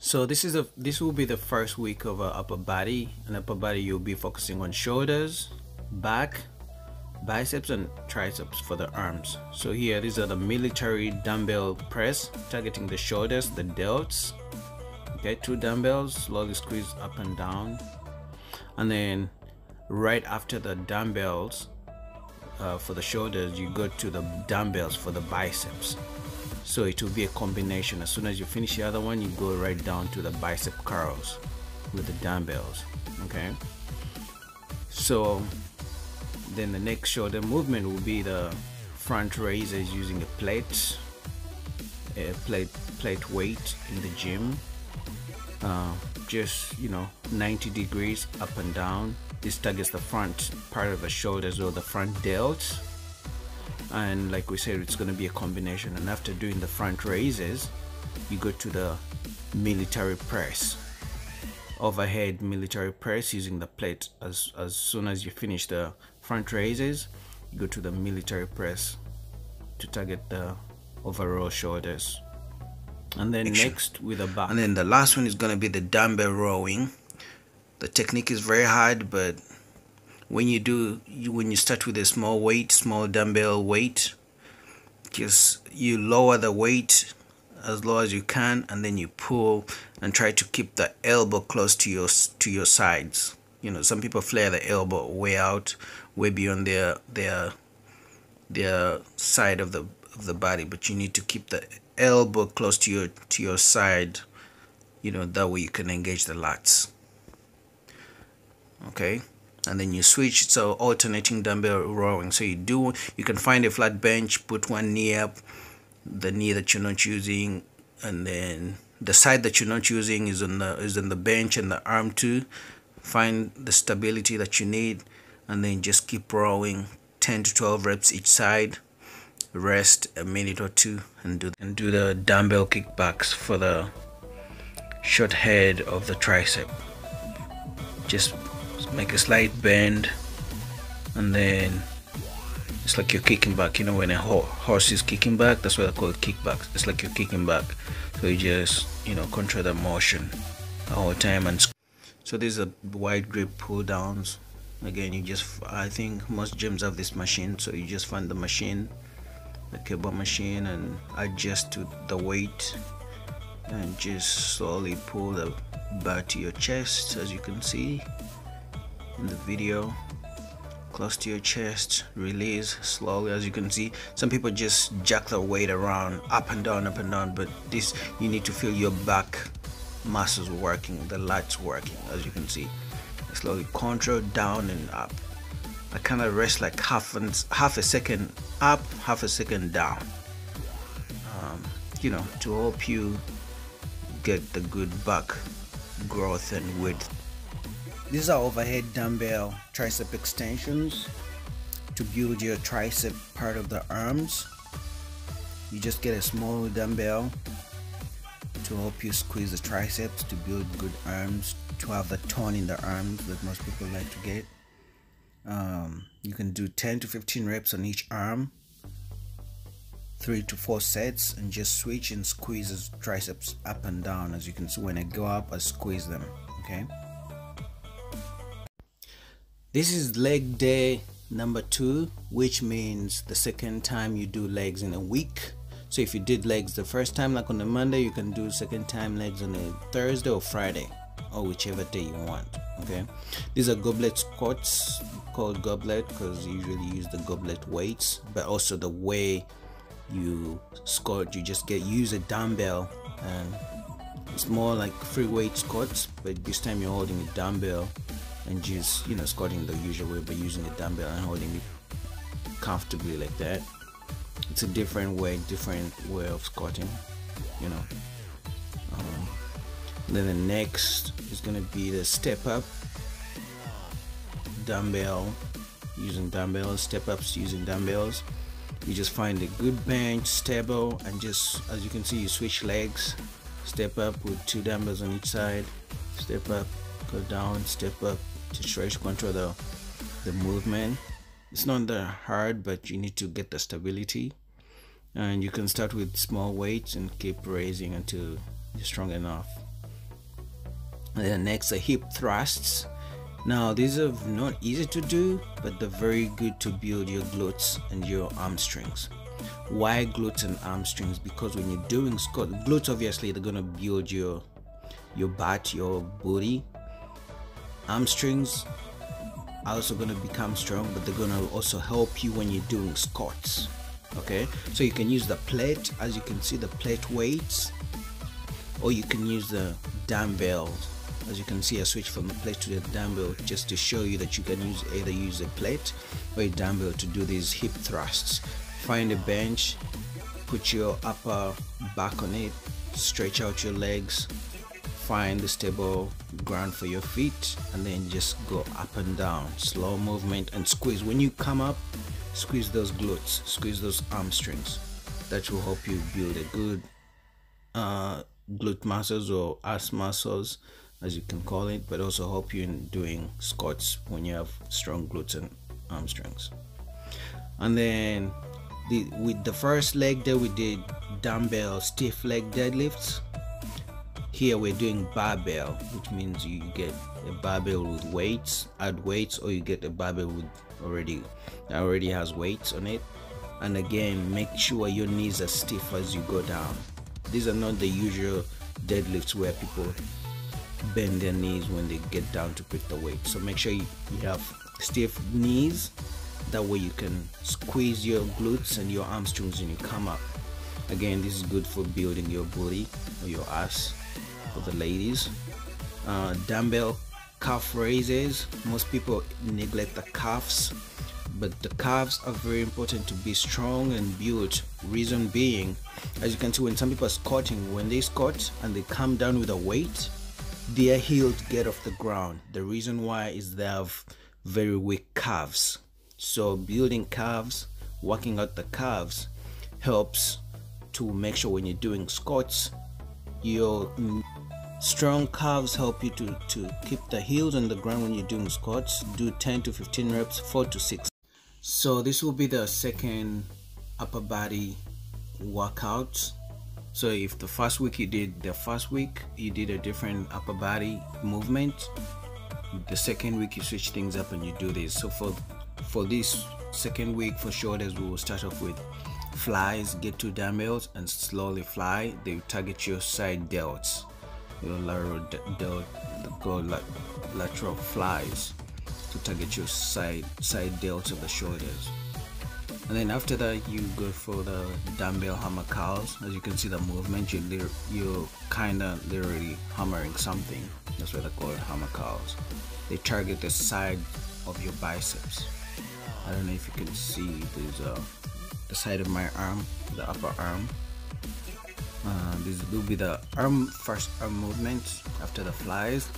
So this will be the first week of upper body. And upper body, you'll be focusing on shoulders, back, biceps, and triceps for the arms. So here, these are the military dumbbell press, targeting the shoulders, the delts. Okay, 2 dumbbells, slowly squeeze up and down, and then right after the dumbbells for the shoulders, you go to the dumbbells for the biceps. So it will be a combination. As soon as you finish the other one, you go right down to the bicep curls with the dumbbells. Okay, so then the next shoulder movement will be the front raises using a plate weight in the gym. Just 90 degrees up and down. This targets the front part of the shoulders or the front delts, and like we said, it's going to be a combination. And after doing the front raises, you go to the military press, overhead military press using the plate. As soon as you finish the front raises, you go to the military press to target the overall shoulders. And then next with the back. And then the last one is going to be the dumbbell rowing. The technique is very hard, but when you start with a small dumbbell weight, just you lower the weight as low as you can, and then you pull and try to keep the elbow close to your sides. Some people flare the elbow way out, way beyond their side of the body, but you need to keep the elbow close to your side, that way you can engage the lats. Okay, and then you switch. So alternating dumbbell rowing. So you can find a flat bench, put one knee up, the knee that you're not using, and then the side that you're not using is on the bench, and the arm too. Find the stability that you need, and then just keep rowing 10 to 12 reps each side. Rest a minute or two and do the dumbbell kickbacks for the short head of the tricep. Just make a slight bend, and then it's like you're kicking back. When a horse is kicking back, that's what I call kickbacks. It's like you're kicking back. So you just control the motion the whole time. And so these are wide grip pull downs. Again, I think most gyms have this machine, so you just find the machine, the cable machine, and adjust to the weight, and just slowly pull the bar to your chest, as you can see in the video, close to your chest. Release slowly, as you can see. Some people just jack the weight around up and down, but this, you need to feel your back muscles working, the lats working, as you can see. Slowly control down and up. I kind of rest like half a second up, half a second down, to help you get the good back growth and width. These are overhead dumbbell tricep extensions to build your tricep part of the arms. You just get a small dumbbell to help you squeeze the triceps, to build good arms, to have the tone in the arms that most people like to get. You can do 10 to 15 reps on each arm, 3 to 4 sets, and just switch and squeeze the triceps up and down. As you can see, when I go up, I squeeze them. Okay, this is leg day number 2, which means the second time you do legs in a week. So if you did legs the first time, like on a Monday, you can do second time legs on a Thursday or Friday, or whichever day you want. Okay, these are goblet squats, called goblet because you usually use the goblet weights, but also the way you squat, you just use a dumbbell, and it's more like free weight squats, but this time you're holding a dumbbell and just squatting the usual way, but using a dumbbell and holding it comfortably like that. It's a different way of squatting. Then the next is going to be the step up dumbbell, using dumbbells, step ups using dumbbells. You just find a good bench, stable, and just, as you can see, you switch legs. Step up with 2 dumbbells on each side, step up, go down, step up, to try to control the movement. It's not that hard, but you need to get the stability. And you can start with small weights and keep raising until you're strong enough. And then next, the hip thrusts. Now these are not easy to do, but they're very good to build your glutes and your hamstrings. Why glutes and hamstrings? Because when you're doing squat, glutes obviously they're gonna build your butt, your booty. Hamstrings are also gonna become strong, but they're gonna also help you when you're doing squats. Okay, so you can use the plate, as you can see, the plate weights, or you can use the dumbbells. As you can see, I switched from the plate to the dumbbell just to show you that you can either use a plate or a dumbbell to do these hip thrusts. Find a bench, put your upper back on it, stretch out your legs, find the stable ground for your feet, and then just go up and down, slow movement, and squeeze. When you come up, squeeze those glutes, squeeze those hamstrings. That will help you build a good glute muscles or ass muscles, as you can call it, but also help you in doing squats when you have strong glutes and hamstrings. And then with the first leg there, we did dumbbell stiff leg deadlifts. Here we're doing barbell, which means you get a barbell with weights, add weights, or you get a barbell with already has weights on it. And again, make sure your knees are stiff as you go down. These are not the usual deadlifts where people bend their knees when they get down to put the weight. So make sure you have stiff knees. That way you can squeeze your glutes and your hamstrings when you come up. Again, this is good for building your booty or your ass for the ladies. Dumbbell calf raises. Most people neglect the calves, but the calves are very important to be strong and built. Reason being, as you can see, when some people are squatting, when they squat and they come down with a weight, their heels get off the ground. The reason why is they have very weak calves. So building calves, working out the calves, helps to make sure when you're doing squats, your strong calves help you to keep the heels on the ground when you're doing squats. Do 10 to 15 reps, 4 to 6. So this will be the second upper body workout. So if the first week you did a different upper body movement, the second week you switch things up and you do this. So for this second week for shoulders, we will start off with flies. Get 2 dumbbells and slowly fly. They target your side delts, your lateral flies to target your side delts of the shoulders. And then after that, you go for the dumbbell hammer curls. As you can see the movement, you're kind of literally hammering something. That's why they call it hammer curls. They target the side of your biceps. I don't know if you can see, there's the side of my arm, the upper arm. This will be the first arm movement after the flies.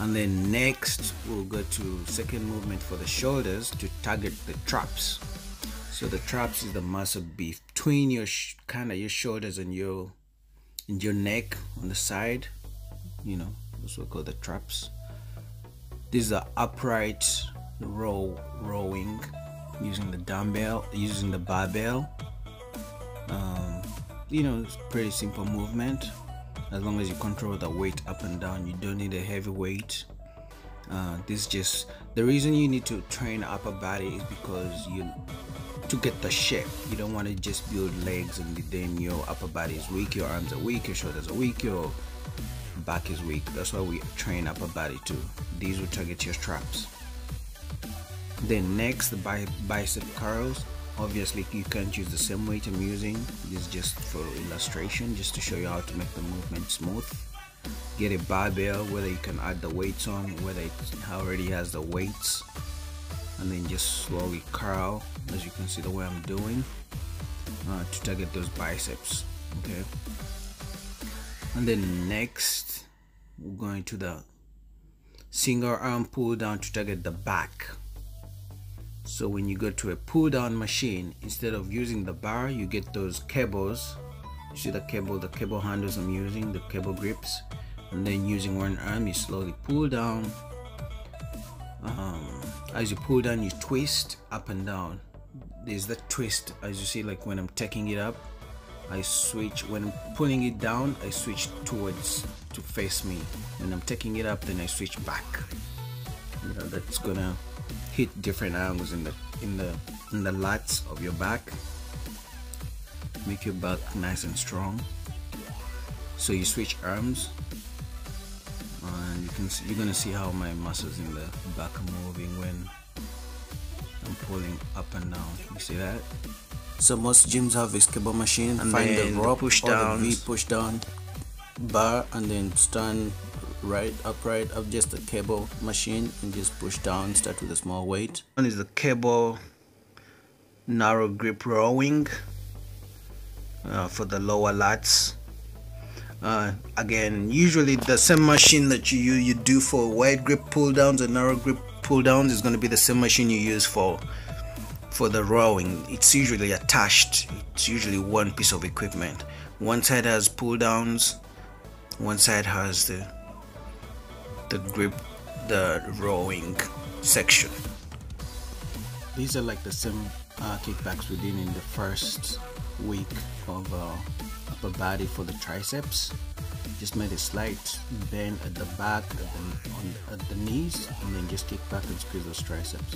And then next we'll go to second movement for the shoulders to target the traps. So the traps is the muscle between your your shoulders and your neck on the side. You know, that's what we call the traps. This is the upright rowing using the dumbbell, using the barbell. You know, it's pretty simple movement. As long as you control the weight up and down, you don't need a heavy weight. This just the reason you need to train upper body is because to get the shape. You don't want to just build legs and then your upper body is weak, your arms are weak, your shoulders are weak, your back is weak. That's why we train upper body too. These will target your traps. Then next, the bicep curls. Obviously you can't use the same weight I'm using. This is just for illustration, just to show you how to make the movement smooth. Get a barbell, whether you can add the weights on, whether it already has the weights, and then just slowly curl, as you can see the way I'm doing, to target those biceps. Okay, and then next we're going to the single arm pull down to target the back. So when you go to a pull down machine, instead of using the bar, you get those cables. You see the cable handles I'm using, the cable grips, and then using one arm you slowly pull down. As you pull down, you twist up and down. There's the twist, as you see, like when I'm taking it up, I switch. When I'm pulling it down, I switch towards to face me. When I'm taking it up, then I switch back. You know, that's gonna hit different angles in the lats of your back, make your back nice and strong. So you switch arms, and you're gonna see how my muscles in the back are moving when I'm pulling up and down. You see that? So most gyms have this cable machine, and find the rope push down, the V push down bar, and then stand upright of just the cable machine and just push down. Start with a small weight. One is the cable narrow grip rowing for the lower lats. Again, usually the same machine that you do for wide grip pull downs and narrow grip pull downs is going to be the same machine you use for the rowing. It's usually attached. It's usually one piece of equipment. One side has pull downs, one side has the grip, the rowing section. These are like the same kickbacks we did in the first week of upper body for the triceps. Just made a slight bend at the back, at the knees, and then just kick back and squeeze those triceps.